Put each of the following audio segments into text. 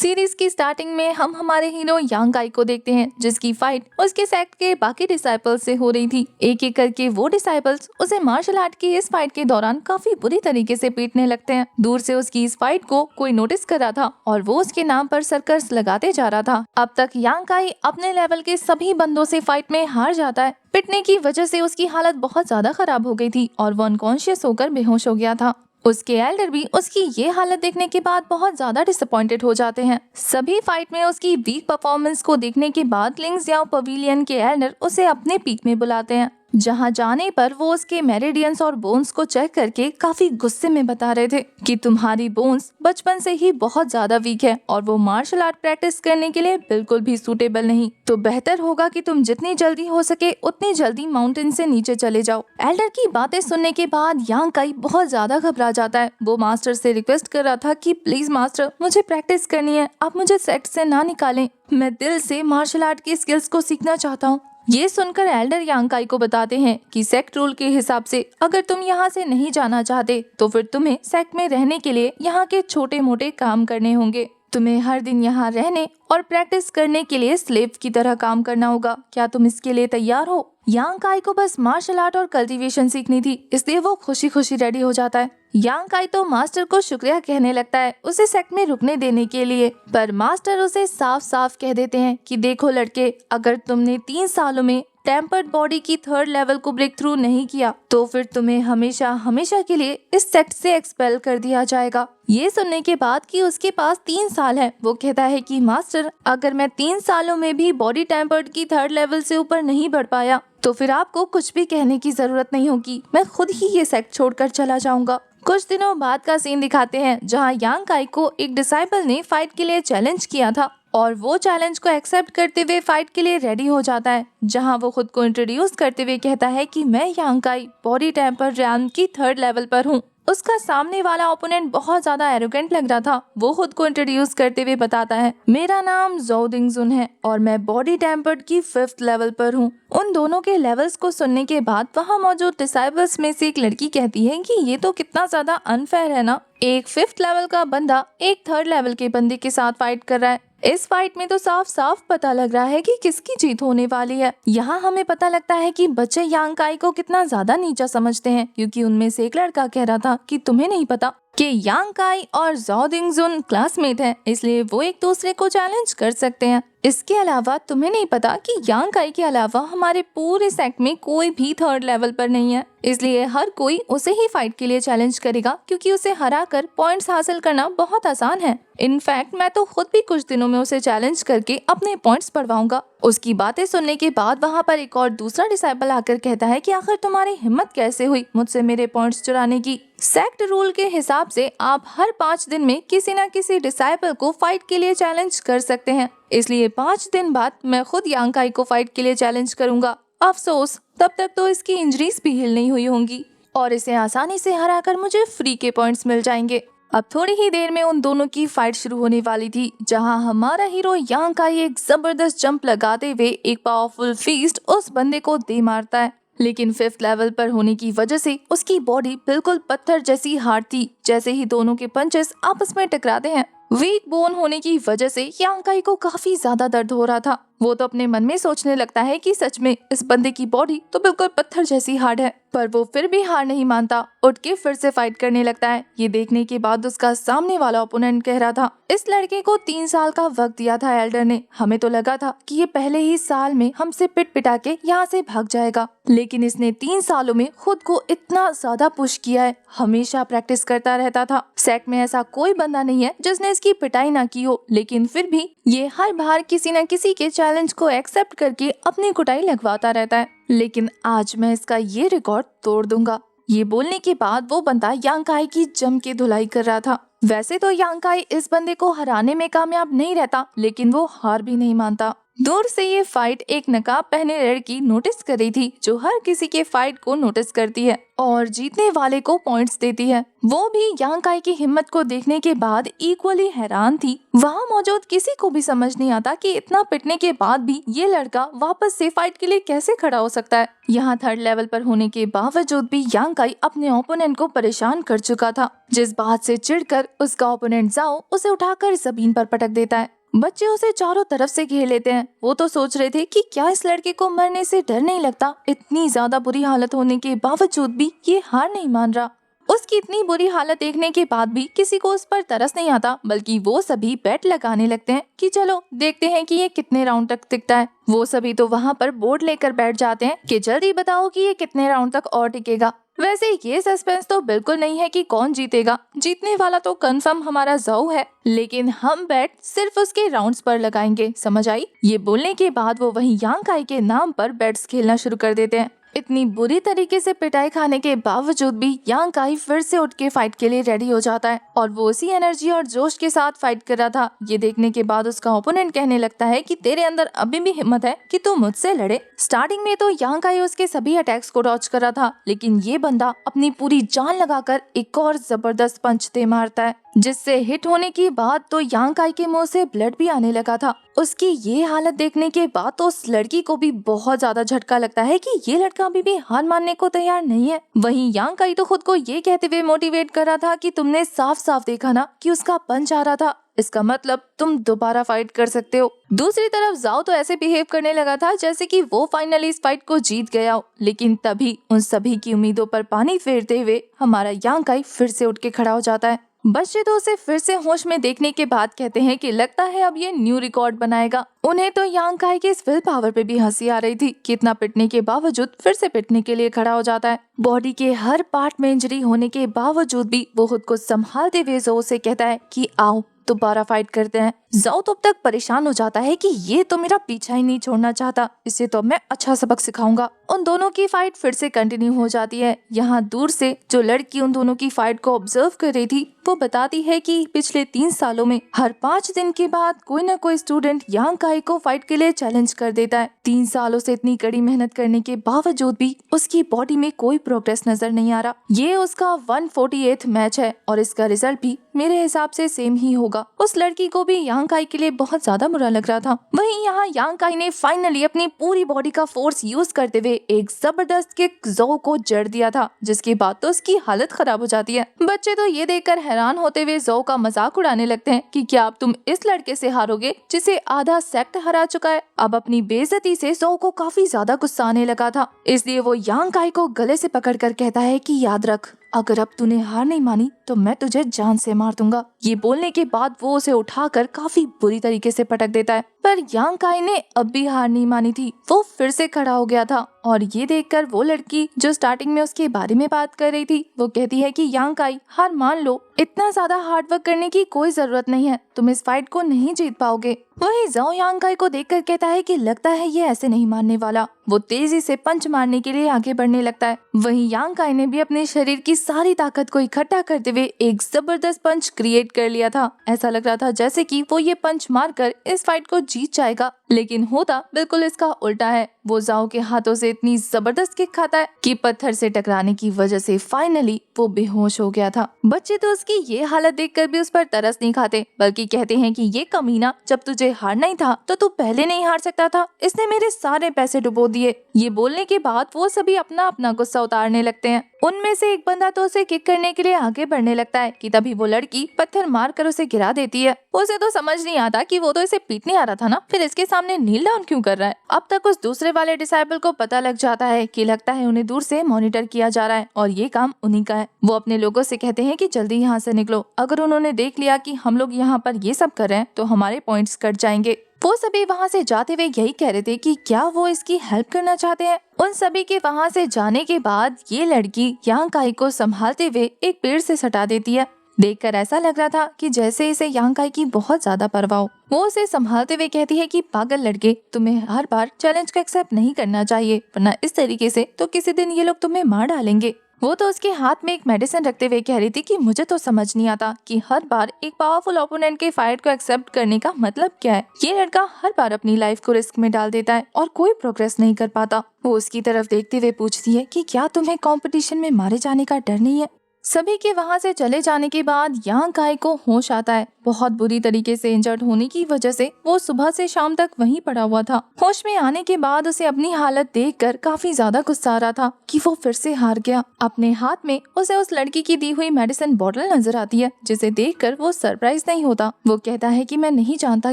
Series की starting में हम हमारे हीरो यांग काई को देखते हैं, जिसकी फाइट उसके सेक्ट के बाकी डिसाइपल्स से हो रही थी। एक एक करके वो डिसाइपल्स उसे मार्शल आर्ट की इस फाइट के दौरान काफी बुरी तरीके से पीटने लगते हैं। दूर से उसकी इस फाइट को कोई नोटिस कर रहा था और वो उसके नाम पर सर्कस लगाते जा रहा था। अब तक यांग काई अपने लेवल के सभी बंदों से फाइट में हार जाता है। पिटने की वजह से उसकी हालत बहुत ज्यादा खराब हो गई थी और वो अनकॉन्शियस होकर बेहोश हो गया था। उसके एल्डर भी उसकी ये हालत देखने के बाद बहुत ज्यादा डिसअपॉइंटेड हो जाते हैं। सभी फाइट में उसकी वीक परफॉर्मेंस को देखने के बाद लिंगजियाओ पवेलियन के एल्डर उसे अपने पीक में बुलाते हैं, जहां जाने पर वो उसके मेरिडियंस और बोन्स को चेक करके काफी गुस्से में बता रहे थे कि तुम्हारी बोन्स बचपन से ही बहुत ज्यादा वीक है और वो मार्शल आर्ट प्रैक्टिस करने के लिए बिल्कुल भी सूटेबल नहीं। तो बेहतर होगा कि तुम जितनी जल्दी हो सके उतनी जल्दी माउंटेन से नीचे चले जाओ। एल्डर की बातें सुनने के बाद यांग काई बहुत ज्यादा घबरा जाता है। वो मास्टर से रिक्वेस्ट कर रहा था कि प्लीज मास्टर, मुझे प्रैक्टिस करनी है, आप मुझे सेट से ना निकालें, मैं दिल से मार्शल आर्ट की स्किल्स को सीखना चाहता हूँ। ये सुनकर एल्डर यांग काई को बताते हैं कि सेक्ट रूल के हिसाब से अगर तुम यहाँ से नहीं जाना चाहते तो फिर तुम्हें सेक्ट में रहने के लिए यहाँ के छोटे मोटे काम करने होंगे। तुम्हें हर दिन यहाँ रहने और प्रैक्टिस करने के लिए स्लेव की तरह काम करना होगा। क्या तुम इसके लिए तैयार हो? यांग काई को बस मार्शल आर्ट और कल्टीवेशन सीखनी थी, इसलिए वो खुशी खुशी रेडी हो जाता है। यांग काई तो मास्टर को शुक्रिया कहने लगता है उसे सेक्ट में रुकने देने के लिए, पर मास्टर उसे साफ साफ कह देते हैं कि देखो लड़के, अगर तुमने 3 सालों में टेम्पर्ड बॉडी की 3rd लेवल को ब्रेक थ्रू नहीं किया तो फिर तुम्हें हमेशा हमेशा के लिए इस सेक्ट से एक्सपेल कर दिया जाएगा। ये सुनने के बाद कि उसके पास 3 साल है, वो कहता है कि मास्टर, अगर मैं 3 सालों में भी बॉडी टेम्पर्ड की 3rd लेवल से ऊपर नहीं बढ़ पाया तो फिर आपको कुछ भी कहने की जरूरत नहीं होगी, मैं खुद ही ये सेक्ट छोड़कर चला जाऊंगा। कुछ दिनों बाद का सीन दिखाते हैं जहां यांग काई को एक डिसाइपल ने फाइट के लिए चैलेंज किया था और वो चैलेंज को एक्सेप्ट करते हुए फाइट के लिए रेडी हो जाता है, जहां वो खुद को इंट्रोड्यूस करते हुए कहता है कि मैं यांग काई बॉडी टेम्पर रैम की 3rd लेवल पर हूँ। उसका सामने वाला ओपोनेंट बहुत ज्यादा एरोगेंट लग रहा था। वो खुद को इंट्रोड्यूस करते हुए बताता है, मेरा नाम ज़ोउ दिंगजुन है और मैं बॉडी टेम्पर्ड की 5th लेवल पर हूँ। उन दोनों के लेवल्स को सुनने के बाद वहाँ मौजूद डिसाइपल्स में से एक लड़की कहती है कि ये तो कितना ज्यादा अनफेयर है ना, एक 5th लेवल का बंदा एक 3rd लेवल के बंदे के साथ फाइट कर रहा है। इस फाइट में तो साफ साफ पता लग रहा है कि किसकी जीत होने वाली है। यहाँ हमें पता लगता है कि बच्चे यांग काई को कितना ज्यादा नीचा समझते हैं, क्योंकि उनमें से एक लड़का कह रहा था कि तुम्हें नहीं पता कि यांग काई और ज़ोउ दिंगजुन क्लासमेट हैं, इसलिए वो एक दूसरे को चैलेंज कर सकते हैं। इसके अलावा तुम्हें नहीं पता कि यांग काई के अलावा हमारे पूरे सेक्ट में कोई भी 3rd लेवल पर नहीं है, इसलिए हर कोई उसे ही फाइट के लिए चैलेंज करेगा, क्योंकि उसे हराकर पॉइंट्स हासिल करना बहुत आसान है। इनफैक्ट मैं तो खुद भी कुछ दिनों में उसे चैलेंज करके अपने पॉइंट्स बढ़वाऊंगा। उसकी बातें सुनने के बाद वहाँ पर एक और दूसरा डिसाइपल आकर कहता है कि आखिर तुम्हारी हिम्मत कैसे हुई मुझसे मेरे पॉइंट्स चुराने की? सेक्ट रूल के हिसाब से आप हर 5 दिन में किसी न किसी डिसाइपल को फाइट के लिए चैलेंज कर सकते हैं, इसलिए 5 दिन बाद मैं खुद यांग काई को फाइट के लिए चैलेंज करूंगा। अफसोस तब तक तो इसकी इंजरीज भी हील नहीं हुई होंगी और इसे आसानी से हराकर मुझे फ्री के पॉइंट्स मिल जाएंगे। अब थोड़ी ही देर में उन दोनों की फाइट शुरू होने वाली थी, जहां हमारा हीरो यांग काई एक जबरदस्त जंप लगाते हुए एक पावरफुल फीस्ट उस बंदे को दे मारता है, लेकिन 5th लेवल पर होने की वजह से उसकी बॉडी बिल्कुल पत्थर जैसी हार्ड थी। जैसे ही दोनों के पंचेस आपस में टकराते हैं, वीक बोन होने की वजह से यांग काई को काफी ज्यादा दर्द हो रहा था। वो तो अपने मन में सोचने लगता है कि सच में इस बंदे की बॉडी तो बिल्कुल पत्थर जैसी हार्ड है, पर वो फिर भी हार नहीं मानता, उठ के फिर से फाइट करने लगता है। ये देखने के बाद उसका सामने वाला ओपोनेंट कह रहा था, इस लड़के को 3 साल का वक्त दिया था एल्डर ने, हमें तो लगा था कि ये पहले ही साल में हमसे पिट पिटा के यहाँ से भाग जाएगा, लेकिन इसने 3 सालों में खुद को इतना ज्यादा पुश किया है, हमेशा प्रैक्टिस करता रहता था। सेट में ऐसा कोई बंदा नहीं है जिसने इसकी पिटाई ना की हो, लेकिन फिर भी ये हर बार किसी न किसी के चैलेंज को एक्सेप्ट करके अपनी कुटाई लगवाता रहता है, लेकिन आज मैं इसका ये रिकॉर्ड तोड़ दूंगा। ये बोलने के बाद वो बंदा यांग काई की जम के धुलाई कर रहा था। वैसे तो यांग काई इस बंदे को हराने में कामयाब नहीं रहता, लेकिन वो हार भी नहीं मानता। दूर से ये फाइट एक नकाब पहने लड़की नोटिस कर रही थी, जो हर किसी के फाइट को नोटिस करती है और जीतने वाले को पॉइंट्स देती है। वो भी यांग काई की हिम्मत को देखने के बाद इक्वली हैरान थी। वहाँ मौजूद किसी को भी समझ नहीं आता कि इतना पिटने के बाद भी ये लड़का वापस से फाइट के लिए कैसे खड़ा हो सकता है। यहाँ थर्ड लेवल पर होने के बावजूद भी यांग काई अपने ओपोनेंट को परेशान कर चुका था, जिस बात से चिढ़कर उसका ओपोनेंट जाओ उसे उठाकर जमीन पर पटक देता है। बच्चे उसे चारों तरफ से घेर लेते हैं। वो तो सोच रहे थे कि क्या इस लड़के को मरने से डर नहीं लगता। इतनी ज्यादा बुरी हालत होने के बावजूद भी ये हार नहीं मान रहा। उसकी इतनी बुरी हालत देखने के बाद भी किसी को उस पर तरस नहीं आता, बल्कि वो सभी बेट लगाने लगते हैं कि चलो देखते हैं कि ये कितने राउंड तक टिकता है। वो सभी तो वहाँ पर बोर्ड लेकर बैठ जाते हैं कि जल्दी बताओ कि ये कितने राउंड तक और टिकेगा। वैसे ये सस्पेंस तो बिल्कुल नहीं है कि कौन जीतेगा। जीतने वाला तो कंफर्म हमारा ज़ोउ है, लेकिन हम बैट सिर्फ उसके राउंड्स पर लगाएंगे, समझ आई। ये बोलने के बाद वो वहीं यांग काई के नाम पर बैट्स खेलना शुरू कर देते हैं। इतनी बुरी तरीके से पिटाई खाने के बावजूद भी यांग काई फिर से उठ के फाइट के लिए रेडी हो जाता है और वो उसी एनर्जी और जोश के साथ फाइट कर रहा था। ये देखने के बाद उसका ओपोनेंट कहने लगता है कि तेरे अंदर अभी भी हिम्मत है कि तू मुझसे लड़े। स्टार्टिंग में तो यांग काई उसके सभी अटैक्स को डॉज कर रहा था, लेकिन ये बंदा अपनी पूरी जान लगाकर एक और जबरदस्त पंच दे मारता है, जिससे हिट होने के बाद तो यांग काई के मुंह से ब्लड भी आने लगा था। उसकी ये हालत देखने के बाद तो उस लड़की को भी बहुत ज्यादा झटका लगता है कि ये लड़का अभी भी हार मानने को तैयार नहीं है। वहीं यांग काई तो खुद को ये कहते हुए मोटिवेट कर रहा था कि तुमने साफ साफ देखा ना कि उसका पंच आ रहा था, इसका मतलब तुम दोबारा फाइट कर सकते हो। दूसरी तरफ जाओ तो ऐसे बिहेव करने लगा था जैसे कि वो फाइनली इस फाइट को जीत गया हो, लेकिन तभी उन सभी की उम्मीदों पर पानी फेरते हुए हमारा यांग काई फिर से उठ के खड़ा हो जाता है। बच्चे तो उसे फिर से होश में देखने के बाद कहते हैं कि लगता है अब ये न्यू रिकॉर्ड बनाएगा। उन्हें तो यांग काई के इस विल पावर पे भी हंसी आ रही थी कि इतना पिटने के बावजूद फिर से पिटने के लिए खड़ा हो जाता है। बॉडी के हर पार्ट में इंजरी होने के बावजूद भी वो खुद को संभालते हुए ज़ोउ से कहता है कि आओ दोबारा फाइट करते हैं। ज़ोउ तो अब तक परेशान हो जाता है कि ये तो मेरा पीछा ही नहीं छोड़ना चाहता, इसे तो मैं अच्छा सबक सिखाऊंगा। उन दोनों की फाइट फिर से कंटिन्यू हो जाती है। यहाँ दूर से जो लड़की उन दोनों की फाइट को ऑब्जर्व कर रही थी वो बताती है कि पिछले 3 सालों में हर 5 दिन के बाद कोई न कोई स्टूडेंट यांग काई को फाइट के लिए चैलेंज कर देता है। 3 सालों से इतनी कड़ी मेहनत करने के बावजूद भी उसकी बॉडी में कोई प्रोग्रेस नजर नहीं आ रहा। ये उसका 148th मैच है और इसका रिजल्ट भी मेरे हिसाब से सेम ही होगा। उस लड़की को भी यांग काई के लिए बहुत ज्यादा बुरा लग रहा था। वहीं यहाँ यांग काई ने फाइनली अपनी पूरी बॉडी का फोर्स यूज करते हुए एक जबरदस्त किक ज़ोउ को जड़ दिया था, जिसके बाद तो उसकी हालत खराब हो जाती है। बच्चे तो ये देखकर हैरान होते हुए ज़ोउ का मजाक उड़ाने लगते हैं कि क्या अब तुम इस लड़के से हारोगे जिसे आधा सेक्ट हरा चुका है। अब अपनी बेइज्जती से ज़ोउ को काफी ज्यादा गुस्सा आने लगा था, इसलिए वो यांग काई को गले से पकड़कर कहता है कि याद रख, अगर अब तूने हार नहीं मानी तो मैं तुझे जान से मार दूंगा। ये बोलने के बाद वो उसे उठाकर काफी बुरी तरीके से पटक देता है, पर यांग काई ने अब भी हार नहीं मानी थी। वो फिर से खड़ा हो गया था और ये देखकर वो लड़की जो स्टार्टिंग में उसके बारे में बात कर रही थी वो कहती है कि यांग काई हार मान लो, इतना ज्यादा हार्ड वर्क करने की कोई जरूरत नहीं है, तुम इस फाइट को नहीं जीत पाओगे। वही ज़ोउ यांग काई को देखकर कहता है कि लगता है ये ऐसे नहीं मानने वाला। वो तेजी से पंच मारने के लिए आगे बढ़ने लगता है। वहीं यांग काई ने भी अपने शरीर की सारी ताकत को इकट्ठा करते हुए एक जबरदस्त पंच क्रिएट कर लिया था। ऐसा लग रहा था जैसे कि वो ये पंच मारकर इस फाइट को जीत जाएगा, लेकिन होता बिल्कुल इसका उल्टा है। वो ज़ोउ के हाथों से इतनी जबरदस्त किक खाता है कि पत्थर से टकराने की वजह से फाइनली वो बेहोश हो गया था। बच्चे तो उसकी ये हालत देखकर भी उस पर तरस नहीं खाते, बल्कि कहते हैं कि ये कमीना, जब तुझे हारना ही था तो तू पहले नहीं हार सकता था, इसने मेरे सारे पैसे डुबो दिए। ये बोलने के बाद वो सभी अपना अपना गुस्सा उतारने लगते हैं। उनमें से एक बंदा तो उसे किक करने के लिए आगे बढ़ने लगता है कि तभी वो लड़की पत्थर मारकर उसे गिरा देती है। उसे तो समझ नहीं आता कि वो तो इसे पीटने आ रहा था ना, फिर इसके सामने नील डाउन क्यों कर रहा है। अब तक उस दूसरे वाले डिसाइपल को पता लग जाता है कि लगता है उन्हें दूर से मॉनिटर किया जा रहा है और ये काम उन्हीं का है। वो अपने लोगों से कहते हैं कि जल्दी यहाँ से निकलो, अगर उन्होंने देख लिया कि हम लोग यहाँ पर ये सब कर रहे हैं तो हमारे पॉइंट्स कट जाएंगे। वो सभी वहाँ से जाते हुए यही कह रहे थे कि क्या वो इसकी हेल्प करना चाहते हैं। उन सभी के वहाँ से जाने के बाद ये लड़की यांग काई को संभालते हुए एक पेड़ से सटा देती है। देखकर ऐसा लग रहा था कि जैसे इसे यांग काई की बहुत ज्यादा परवाह हो। वो उसे संभालते हुए कहती है कि पागल लड़के, तुम्हें हर बार चैलेंज को एक्सेप्ट नहीं करना चाहिए, वरना इस तरीके से तो किसी दिन ये लोग तुम्हें मार डालेंगे। वो तो उसके हाथ में एक मेडिसिन रखते हुए कह रही थी कि मुझे तो समझ नहीं आता कि हर बार एक पावरफुल ओपोनेंट के फाइट को एक्सेप्ट करने का मतलब क्या है। ये लड़का हर बार अपनी लाइफ को रिस्क में डाल देता है और कोई प्रोग्रेस नहीं कर पाता। वो उसकी तरफ देखते हुए पूछती है कि क्या तुम्हें कंपटीशन में मारे जाने का डर नहीं है। सभी के वहाँ से चले जाने के बाद यांग काई को होश आता है। बहुत बुरी तरीके से इंजर्ड होने की वजह से वो सुबह से शाम तक वहीं पड़ा हुआ था। होश में आने के बाद उसे अपनी हालत देखकर काफी ज्यादा गुस्सा आ रहा था कि वो फिर से हार गया। अपने हाथ में उसे उस लड़की की दी हुई मेडिसिन बॉटल नजर आती है, जिसे देखकर वो सरप्राइज नहीं होता। वो कहता है कि मैं नहीं जानता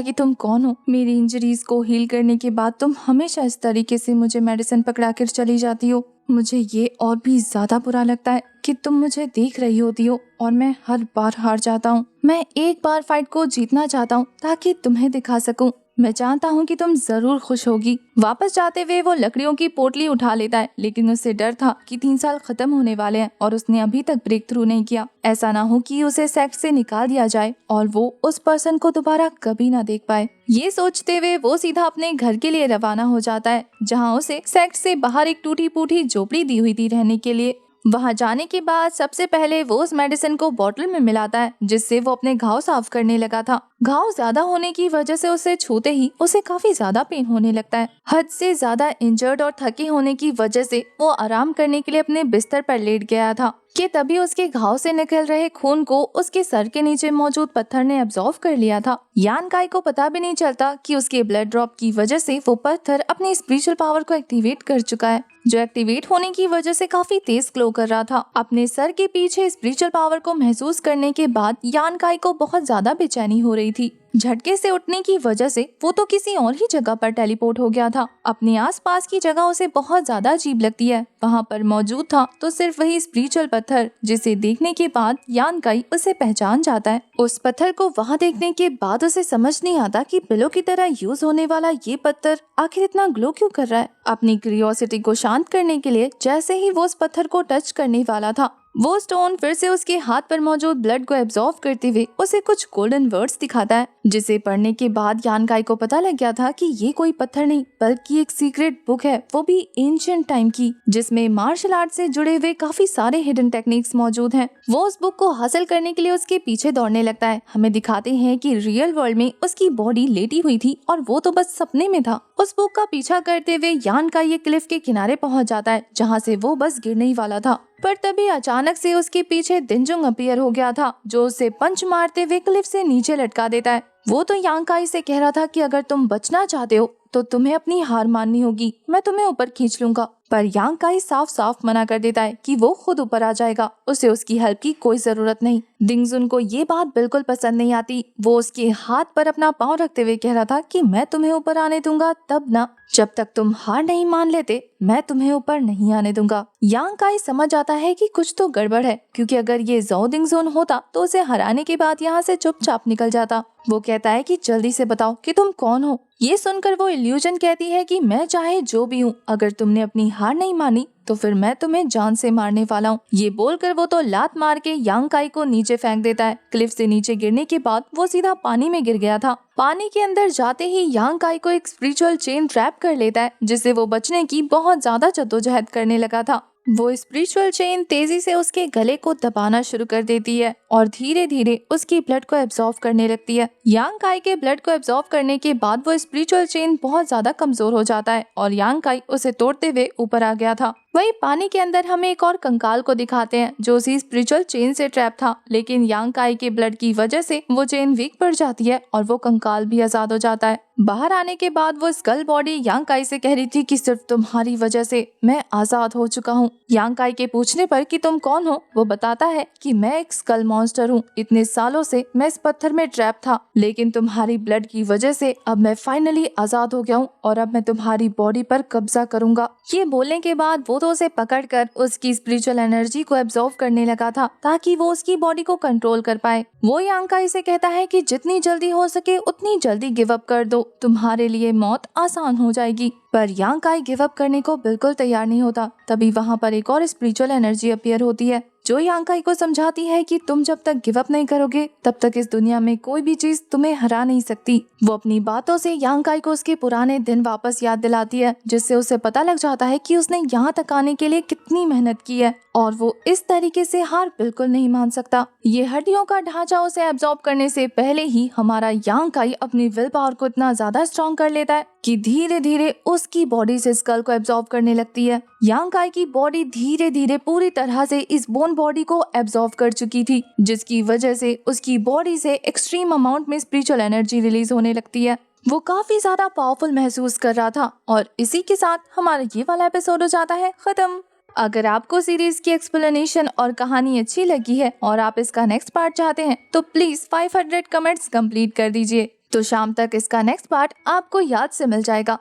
कि तुम कौन हो। मेरी इंजरीज को हील करने के बाद तुम हमेशा इस तरीके से मुझे मेडिसिन पकड़ा कर चली जाती हो। मुझे ये और भी ज्यादा बुरा लगता है कि तुम मुझे देख रही होती हो और मैं हर बार हार जाता हूँ। मैं एक बार फाइट को जीतना चाहता हूँ ताकि तुम्हें दिखा सकूं। मैं जानता हूँ कि तुम जरूर खुश होगी। वापस जाते हुए वो लकड़ियों की पोटली उठा लेता है, लेकिन उसे डर था कि 3 साल खत्म होने वाले हैं और उसने अभी तक ब्रेक थ्रू नहीं किया। ऐसा ना हो कि उसे सेक्ट से निकाल दिया जाए और वो उस पर्सन को दोबारा कभी ना देख पाए। ये सोचते हुए वो सीधा अपने घर के लिए रवाना हो जाता है, जहाँ उसे सेक्ट से बाहर एक टूटी फूटी झोपड़ी दी हुई थी रहने के लिए। वहां जाने के बाद सबसे पहले वो उस मेडिसिन को बोतल में मिलाता है, जिससे वो अपने घाव साफ करने लगा था। घाव ज्यादा होने की वजह से उसे छूते ही उसे काफी ज्यादा पेन होने लगता है। हद से ज्यादा इंजर्ड और थके होने की वजह से वो आराम करने के लिए अपने बिस्तर पर लेट गया था कि तभी उसके घाव से निकल रहे खून को उसके सर के नीचे मौजूद पत्थर ने अब्सॉर्ब कर लिया था। यांग काई को पता भी नहीं चलता कि उसके ब्लड ड्रॉप की वजह से वो पत्थर अपनी स्पिरिचुअल पावर को एक्टिवेट कर चुका है, जो एक्टिवेट होने की वजह से काफी तेज ग्लो कर रहा था। अपने सर के पीछे स्पिरिचुअल पावर को महसूस करने के बाद यांग काई को बहुत ज्यादा बेचैनी हो रही थी। झटके से उठने की वजह से वो तो किसी और ही जगह पर टेलीपोर्ट हो गया था। अपने आसपास की जगह उसे बहुत ज्यादा अजीब लगती है। वहाँ पर मौजूद था तो सिर्फ वही स्पिरिचुअल पत्थर, जिसे देखने के बाद यांग काई उसे पहचान जाता है। उस पत्थर को वहाँ देखने के बाद उसे समझ नहीं आता कि पिलो की तरह यूज होने वाला ये पत्थर आखिर इतना ग्लो क्यों कर रहा है। अपनी क्यूरियोसिटी को शांत करने के लिए जैसे ही वो उस पत्थर को टच करने वाला था, वो स्टोन फिर से उसके हाथ पर मौजूद ब्लड को एब्जॉर्ब करते हुए उसे कुछ गोल्डन वर्ड्स दिखाता है, जिसे पढ़ने के बाद यांग काई को पता लग गया था कि ये कोई पत्थर नहीं बल्कि एक सीक्रेट बुक है, वो भी एंशिएंट टाइम की, जिसमें मार्शल आर्ट से जुड़े हुए काफी सारे हिडन टेक्निक्स मौजूद हैं। वो उस बुक को हासिल करने के लिए उसके पीछे दौड़ने लगता है। हमें दिखाते हैं कि रियल वर्ल्ड में उसकी बॉडी लेटी हुई थी और वो तो बस सपने में था। उस बुक का पीछा करते हुए यांग काई एक क्लिफ के किनारे पहुंच जाता है, जहाँ से वो बस गिरने ही वाला था। पर तभी अचानक से उसके पीछे दिनजुंग अपीयर हो गया था, जो उसे पंच मारते हुए क्लिफ से नीचे लटका देता है। वो तो यांग काई से कह रहा था कि अगर तुम बचना चाहते हो तो तुम्हें अपनी हार माननी होगी, मैं तुम्हें ऊपर खींच लूंगा। पर यांग काई साफ साफ मना कर देता है कि वो खुद ऊपर आ जाएगा, उसे उसकी हेल्प की कोई जरूरत नहीं। दिंगजुन को ये बात बिल्कुल पसंद नहीं आती। वो उसके हाथ पर अपना पाँव रखते हुए कह रहा था कि मैं तुम्हें ऊपर आने दूंगा तब ना, जब तक तुम हार नहीं मान लेते मैं तुम्हें ऊपर नहीं आने दूंगा। यांग काई समझ आता है कि कुछ तो गड़बड़ है, क्योंकि अगर ये ज़ोउ दिंगजुन होता तो उसे हराने के बाद यहाँ से चुपचाप निकल जाता। वो कहता है कि जल्दी से बताओ कि तुम कौन हो। ये सुनकर वो इल्यूजन कहती है कि मैं चाहे जो भी हूँ, अगर तुमने अपनी हार नहीं मानी तो फिर मैं तुम्हें जान से मारने वाला हूँ। ये बोलकर वो तो लात मार के यांग काई को नीचे फेंक देता है। क्लिफ से नीचे गिरने के बाद वो सीधा पानी में गिर गया था। पानी के अंदर जाते ही यांग काई को एक स्पिरिचुअल चेन ट्रैप कर लेता है, जिससे वो बचने की बहुत ज्यादा जद्दोजहद करने लगा था। वो स्पिरिचुअल चेन तेजी से उसके गले को दबाना शुरू कर देती है और धीरे धीरे उसकी ब्लड को एब्जॉर्ब करने लगती है। यांग काई के ब्लड को एब्जॉर्ब करने के बाद वो स्पिरिचुअल चेन बहुत ज्यादा कमजोर हो जाता है और यांग काई उसे तोड़ते हुए ऊपर आ गया था। वहीं पानी के अंदर हमें एक और कंकाल को दिखाते हैं, जो उसी स्पिरिचुअल चेन से ट्रैप था, लेकिन यांग काई के ब्लड की वजह से वो चेन वीक पड़ जाती है और वो कंकाल भी आजाद हो जाता है। बाहर आने के बाद वो स्कल बॉडी यांग काई से कह रही थी कि सिर्फ तुम्हारी वजह से मैं आजाद हो चुका हूँ। यांग काई के पूछने पर कि तुम कौन हो, वो बताता है कि मैं एक स्कल मॉन्स्टर हूँ। इतने सालों से मैं इस पत्थर में ट्रैप था, लेकिन तुम्हारी ब्लड की वजह से अब मैं फाइनली आजाद हो गया हूँ और अब मैं तुम्हारी बॉडी पर कब्जा करूंगा। ये बोलने के बाद वो तो उसे पकड़कर उसकी स्पिरिचुअल एनर्जी को एब्जॉर्ब करने लगा था, ताकि वो उसकी बॉडी को कंट्रोल कर पाए। वो यांग काई से कहता है कि जितनी जल्दी हो सके उतनी जल्दी गिव अप कर दो, तुम्हारे लिए मौत आसान हो जाएगी। पर यांग काई गिव अप करने को बिल्कुल तैयार नहीं होता। तभी वहाँ पर एक और स्पिरिचुअल एनर्जी अपीयर होती है, जो यांकाई को समझाती है कि तुम जब तक गिव अप नहीं करोगे तब तक इस दुनिया में कोई भी चीज तुम्हें हरा नहीं सकती। वो अपनी बातों से यांकाई को उसके पुराने दिन वापस याद दिलाती है, जिससे उसे पता लग जाता है कि उसने यहाँ तक आने के लिए कितनी मेहनत की है और वो इस तरीके से हार बिल्कुल नहीं मान सकता। ये हड्डियों का ढांचा उसे एब्जॉर्ब करने से पहले ही हमारा यांकाई अपनी विल पावर को इतना ज्यादा स्ट्रॉन्ग कर लेता है कि धीरे धीरे उसकी बॉडी से स्कल को एब्जॉर्ब करने लगती है। यांकाई की बॉडी धीरे धीरे पूरी तरह से इस बोन बॉडी को एब्जॉर्ब कर चुकी थी, जिसकी वजह से उसकी बॉडी से एक्सट्रीम अमाउंट में स्पिरिचुअल एनर्जी रिलीज होने लगती है। वो काफी ज्यादा पावरफुल महसूस कर रहा था और इसी के साथ हमारा ये वाला एपिसोड हो जाता है खत्म। अगर आपको सीरीज की एक्सप्लेनेशन और कहानी अच्छी लगी है और आप इसका नेक्स्ट पार्ट चाहते हैं तो प्लीज 500 कमेंट्स कंप्लीट कर दीजिए, तो शाम तक इसका नेक्स्ट पार्ट आपको याद से मिल जाएगा।